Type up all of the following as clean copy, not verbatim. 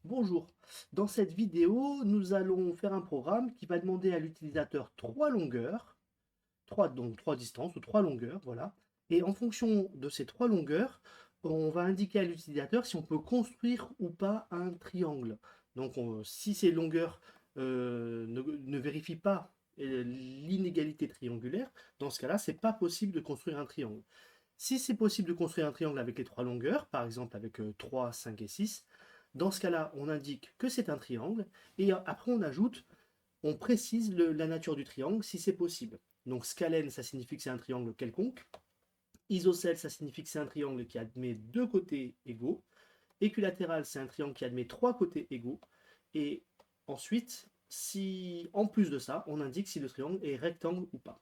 Bonjour, dans cette vidéo, nous allons faire un programme qui va demander à l'utilisateur trois longueurs, donc trois distances ou trois longueurs, voilà. Et en fonction de ces trois longueurs, on va indiquer à l'utilisateur si on peut construire ou pas un triangle. Donc si ces longueurs ne vérifient pas l'inégalité triangulaire, dans ce cas-là, c'est pas possible de construire un triangle. Si c'est possible de construire un triangle avec les trois longueurs, par exemple avec 3, 5 et 6, dans ce cas-là, on indique que c'est un triangle, et après on ajoute, on précise la nature du triangle si c'est possible. Donc scalène, ça signifie que c'est un triangle quelconque. Isocèle, ça signifie que c'est un triangle qui admet deux côtés égaux. Équilatéral, c'est un triangle qui admet trois côtés égaux. Et ensuite, si en plus de ça, on indique si le triangle est rectangle ou pas.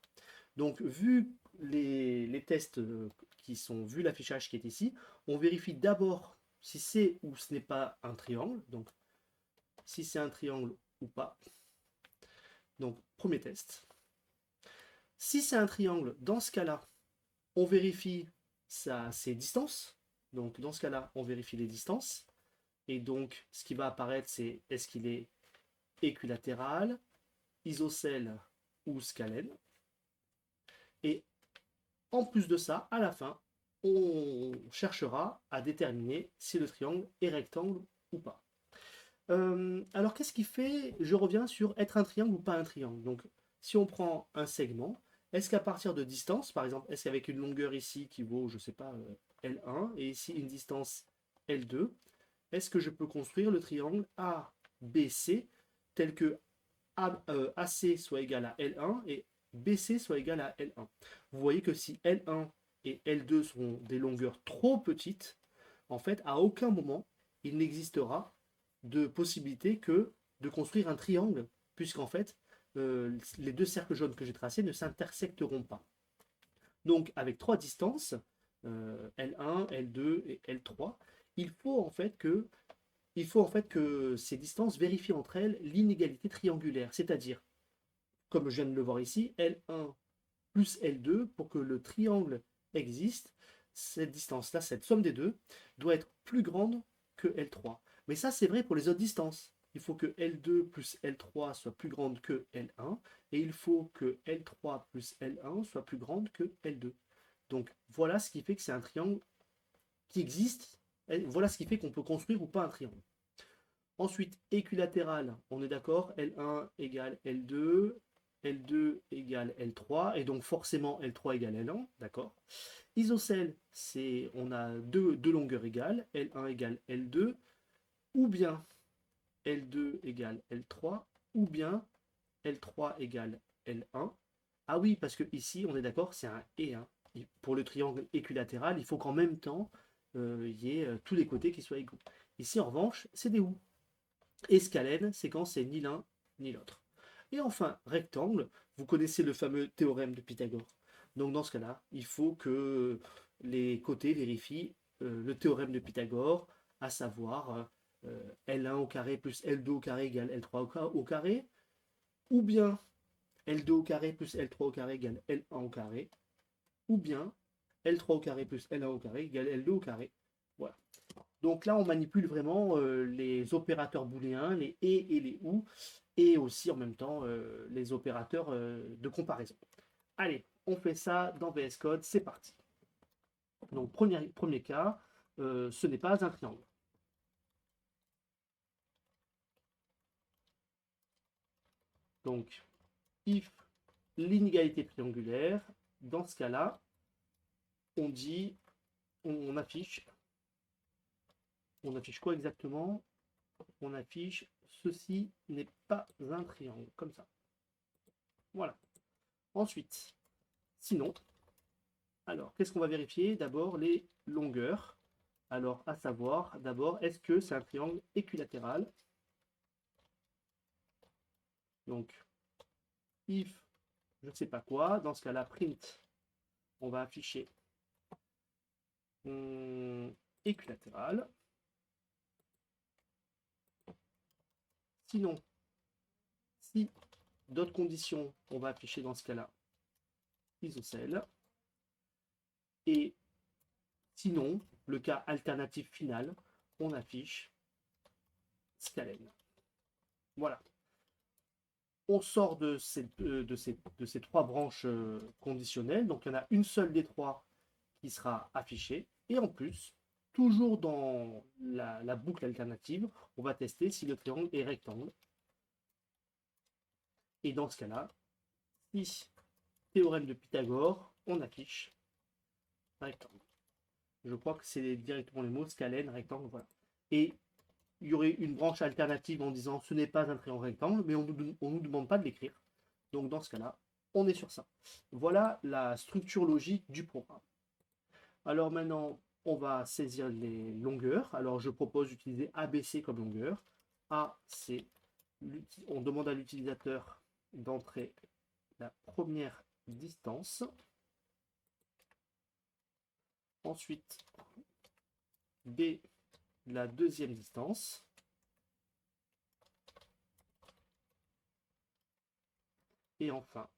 Donc, vu les tests vu l'affichage qui est ici, on vérifie d'abord si c'est ou ce n'est pas un triangle. Donc, si c'est un triangle ou pas. Donc, premier test. Si c'est un triangle, dans ce cas-là, on vérifie ses distances. Donc, dans ce cas-là, on vérifie les distances. Et donc, ce qui va apparaître, c'est est-ce qu'il est équilatéral, isocèle ou scalène. Et en plus de ça, à la fin, on cherchera à déterminer si le triangle est rectangle ou pas. Alors qu'est-ce qui fait, je reviens sur être un triangle ou pas un triangle. Donc si on prend un segment, est-ce qu'à partir de distance, par exemple, est-ce qu'avec une longueur ici qui vaut, je ne sais pas, L1, et ici une distance L2, est-ce que je peux construire le triangle ABC tel que AC soit égal à L1 et BC soit égal à L1. Vous voyez que si L1 et L2 sont des longueurs trop petites, en fait, à aucun moment, il n'existera de possibilité que de construire un triangle, puisqu'en fait, les deux cercles jaunes que j'ai tracés ne s'intersecteront pas. Donc, avec trois distances, L1, L2 et L3, il faut en fait que ces distances vérifient entre elles l'inégalité triangulaire, c'est-à-dire, comme je viens de le voir ici, L1 plus L2, pour que le triangle existe, cette distance-là, cette somme des deux, doit être plus grande que L3. Mais ça, c'est vrai pour les autres distances. Il faut que L2 plus L3 soit plus grande que L1, et il faut que L3 plus L1 soit plus grande que L2. Donc voilà ce qui fait que c'est un triangle qui existe, et voilà ce qui fait qu'on peut construire ou pas un triangle. Ensuite, équilatéral, on est d'accord, L1 égale L2, L2 égale L3, et donc forcément L3 égale L1, d'accord. Isocèle, on a deux longueurs égales, L1 égale L2, ou bien L2 égale L3, ou bien L3 égale L1. Ah oui, parce que ici, on est d'accord, c'est un et 1. Pour le triangle équilatéral, il faut qu'en même temps, il y ait tous les côtés qui soient égaux. Ici, en revanche, c'est des ou. Et scalène, c'est quand c'est ni l'un ni l'autre. Et enfin, rectangle, vous connaissez le fameux théorème de Pythagore. Donc dans ce cas-là, il faut que les côtés vérifient le théorème de Pythagore, à savoir L1 au carré plus L2 au carré égale L3 au carré, ou bien L2 au carré plus L3 au carré égale L1 au carré, ou bien L3 au carré plus L1 au carré égale L2 au carré. Voilà. Donc là, on manipule vraiment les opérateurs booléens, les et les ou, et aussi en même temps les opérateurs de comparaison. Allez, on fait ça dans VS Code, c'est parti. Donc premier cas, ce n'est pas un triangle. Donc, if l'inégalité triangulaire, dans ce cas-là, on dit, on affiche quoi exactement? On affiche ceci n'est pas un triangle, comme ça. Voilà. Ensuite, sinon, alors, qu'est-ce qu'on va vérifier? D'abord, les longueurs. Alors, à savoir, d'abord, est-ce que c'est un triangle équilatéral? Donc, if, je ne sais pas quoi, dans ce cas-là, print, on va afficher équilatéral. Sinon, si d'autres conditions, on va afficher dans ce cas-là isocèle. Et sinon, le cas alternatif final, on affiche scalène. Voilà. On sort de ces trois branches conditionnelles. Donc, il y en a une seule des trois qui sera affichée. Et en plus, toujours dans la boucle alternative, on va tester si le triangle est rectangle. Et dans ce cas-là, si théorème de Pythagore, on affiche rectangle. Je crois que c'est directement les mots scalène, rectangle, voilà. Et il y aurait une branche alternative en disant ce n'est pas un triangle rectangle, mais on nous demande pas de l'écrire. Donc dans ce cas-là, on est sur ça. Voilà la structure logique du programme. Alors maintenant, on va saisir les longueurs. Alors je propose d'utiliser ABC comme longueur. AC, on demande à l'utilisateur d'entrer la première distance. Ensuite, B, la deuxième distance. Et enfin,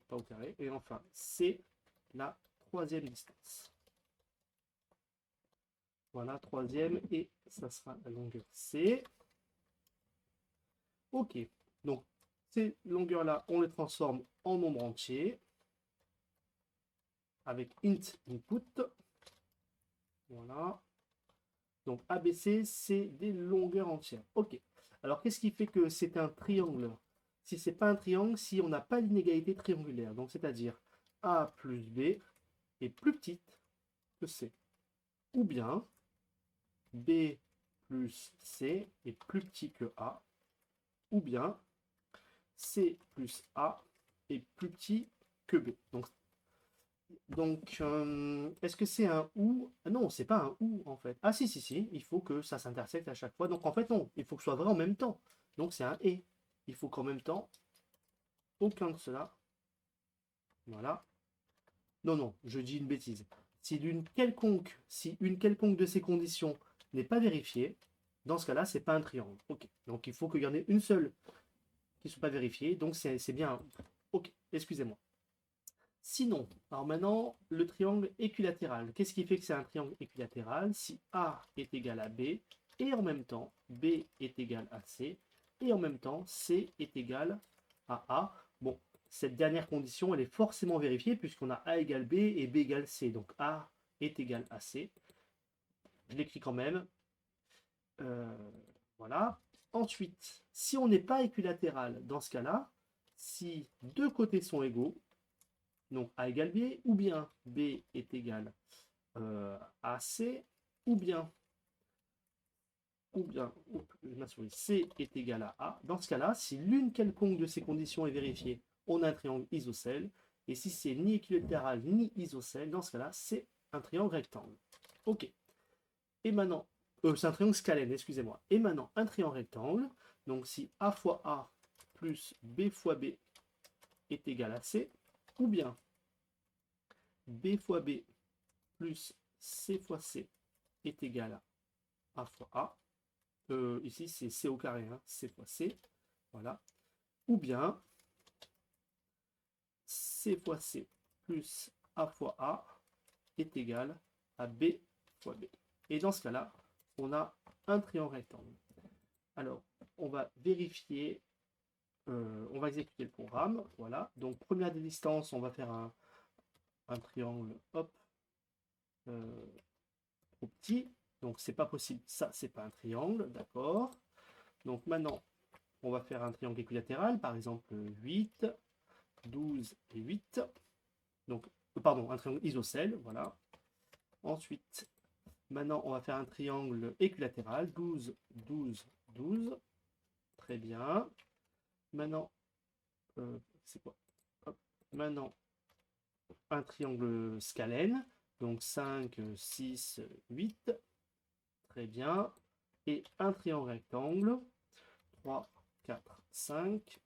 pas au carré. Et enfin, C, la troisième distance. Voilà, troisième, et ça sera la longueur C. Ok, donc ces longueurs-là, on les transforme en nombre entier avec int input. Voilà. Donc ABC, c'est des longueurs entières. Ok. Alors, qu'est-ce qui fait que c'est un triangle? Si c'est pas un triangle, si on n'a pas d'inégalité triangulaire. Donc, c'est-à-dire A plus B est plus petite que C. Ou bien B plus C est plus petit que A. Ou bien C plus A est plus petit que B. Donc, est-ce que c'est un ou? Non, c'est pas un ou en fait. Ah si, si, si, il faut que ça s'intersecte à chaque fois. Donc en fait, non, il faut que ce soit vrai en même temps. Donc c'est un et. Il faut qu'en même temps, aucun de cela. Voilà. Non, non, je dis une bêtise. Si une quelconque de ces conditions n'est pas vérifiée, dans ce cas-là, c'est pas un triangle. Ok. Donc il faut qu'il y en ait une seule qui ne soit pas vérifiée. Donc c'est bien un. Ok, excusez-moi. Sinon, alors maintenant, le triangle équilatéral. Qu'est-ce qui fait que c'est un triangle équilatéral? Si A est égal à B, et en même temps, B est égal à C, et en même temps, C est égal à A. Bon, cette dernière condition, elle est forcément vérifiée, puisqu'on a A égale B et B égale C. Donc A est égal à C. Je l'écris quand même. Voilà. Ensuite, si on n'est pas équilatéral, dans ce cas-là, si deux côtés sont égaux, donc A égale B, ou bien B est égal à C, ou bien C est égal à A. Dans ce cas-là, si l'une quelconque de ces conditions est vérifiée, on a un triangle isocèle. Et si c'est ni équilatéral ni isocèle, dans ce cas-là, c'est un triangle rectangle. Ok. Et maintenant, c'est un triangle scalène, excusez-moi. Et maintenant, un triangle rectangle. Donc si A fois A plus B fois B est égal à C, ou bien B fois B plus C fois C est égal à A fois A. Ici, c'est C au carré, hein, C fois C. Voilà. Ou bien C fois C plus A fois A est égal à B fois B. Et dans ce cas-là, on a un triangle rectangle. Alors, on va vérifier, on va exécuter le programme. Voilà. Donc, première des distances, on va faire un triangle, hop, trop petit. Donc, c'est pas possible. Ça, c'est pas un triangle. D'accord. Donc, maintenant, on va faire un triangle équilatéral. Par exemple, 8, 12 et 8. Donc, pardon, un triangle isocèle. Voilà. Ensuite, maintenant, on va faire un triangle équilatéral. 12, 12, 12. Très bien. Maintenant, c'est quoi? Hop. Maintenant, un triangle scalène. Donc 5, 6, 8. Très bien. Et un triangle rectangle. 3, 4, 5.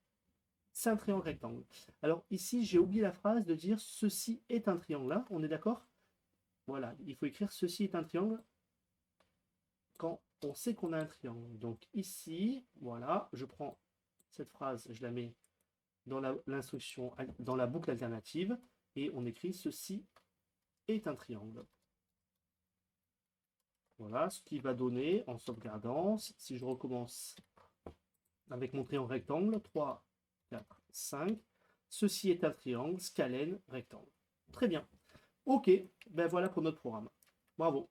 C'est un triangle rectangle. Alors ici, j'ai oublié la phrase de dire ceci est un triangle. Là, on est d'accord? Voilà, il faut écrire ceci est un triangle quand on sait qu'on a un triangle. Donc ici, voilà, je prends cette phrase, je la mets dans l'instruction, dans la boucle alternative, et on écrit ceci est un triangle. Voilà ce qui va donner en sauvegardant. Si je recommence avec mon triangle rectangle, 3, 4, 5. Ceci est un triangle, scalène, rectangle. Très bien. Ok, ben voilà pour notre programme. Bravo.